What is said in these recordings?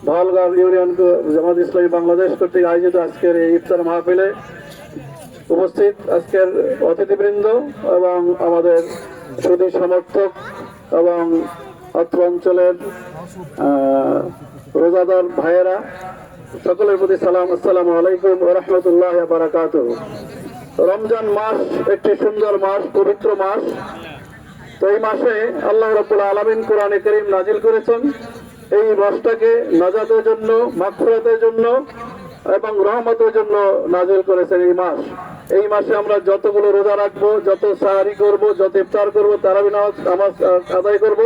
ভালগাঁও union Jamaat Islami Bangladesh কর্তৃক আয়োজিত আজকের এই ইফতার মাহফিলে উপস্থিত আজকের অতিথিবৃন্দ এবং আমাদের সুধী সমর্থক এবং অত্র অঞ্চলের রোজাদার ভাইয়েরা সকলের প্রতি সালাম। আসসালামু আলাইকুম ওয়া রাহমাতুল্লাহি ওয়া বারাকাতুহু। রমজান মাস একটি সুন্দর মাস, পবিত্র মাস। তো এই মাসে আল্লাহ রাব্বুল আলামিন কোরআনে কারীম নাজিল করেছেন এই মাসটাকে নাজাতের জন্য, মাগফিরাতের জন্য এবং রহমতের জন্য নাজিল করেছেন। এই মাসে আমরা যতগুলো রোজা রাখবো, যত সাহারি করব, যত ইফতার করব, তারাবি নামাজ আদায় করব,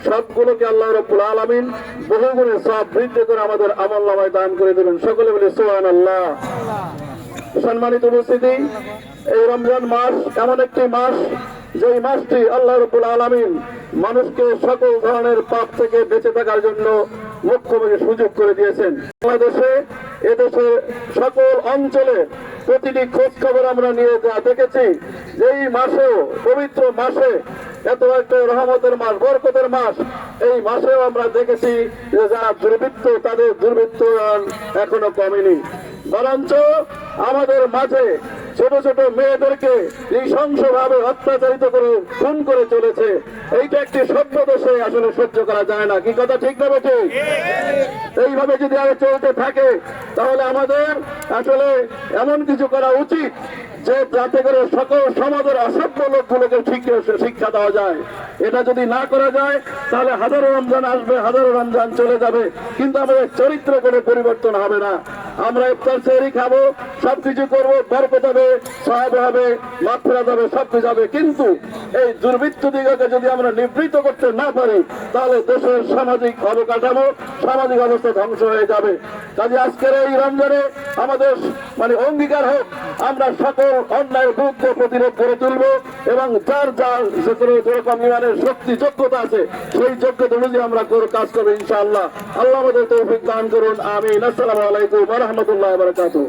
সবগুলোকে আল্লাহ রাব্বুল আলামিন বহু গুণে সওয়াব বৃদ্ধি করে আমাদের আমলনামায় দান করে দেবেন। সকলে বলি সুবহানাল্লাহ। সম্মানিত উপস্থিতি, এই রমজান মাস এমন একটি মাস যে মাসটি আল্লাহ রাব্বুল আলামিন মানুষকে সকল ধরনের পাপ থেকে বেঁচে থাকার জন্য মুখ্যভাবে সুযোগ করে দিয়েছেন। বাংলাদেশে, এদেশে সকল অঞ্চলে প্রতিটি খোঁজ খবর আমরা নিয়ে যা দেখেছি যে এই মাসেও, পবিত্র মাসে, এত একটা রহমতের মাস, বরকতের মাস, এই মাসেও আমরা দেখেছি যে যারা দুর্বৃত্ত, তাদের দুর্বৃত্ত এখনো কমেনি, বরঞ্চ আমাদের মাঝে ছোট ছোট মেয়েদেরকে নৃশংসভাবে অত্যাচারিত করে খুন করে চলেছে। এইটা একটি সভ্য দেশে আসলে সহ্য করা যায় না। কি কথা ঠিক না বেঠিক? এইভাবে যদি আরো চলতে থাকে তাহলে আমাদের আসলে এমন কিছু করা উচিত যে যাতে করে সকল সমাজের অসভ্য লোকগুলোকে শিক্ষা দেওয়া যায়। এটা যদি না করা যায় তাহলে হাজারো রমজান আসবে, হাজারো রমজান চলে যাবে, কিন্তু আমাদের চরিত্র কোনো পরিবর্তন হবে না। আমরা ইফতার সেহরি খাবো, সবকিছু করবো, বরকত হবে, সওয়াব হবে, মাগফিরাত হবে, সবকিছু হবে, কিন্তু এই দুর্বৃত্ত দিগকে যদি আমরা নিবৃত্ত করতে না পারি তাহলে দেশের সামাজিক অবকাঠামো, সামাজিক অবস্থা ধ্বংস হয়ে যাবে। কাজে আজকের এই রমজানে আমাদের অঙ্গীকার হোক, আমরা সকল অন্যায়ের বিরুদ্ধে প্রতিরোধ করে তুলব এবং যার যার যেরকম ইমানের শক্তি, যোগ্যতা আছে, সেই যোগ্যতা অনুযায়ী আমরা কাজ করবো ইনশাআল্লাহ। আল্লাহ আমাদের তৌফিক দান করুন, আমিন। আসসালামু আলাইকুম ওয়া রাহমাতুল্লাহি ওয়া বারাকাতুহু।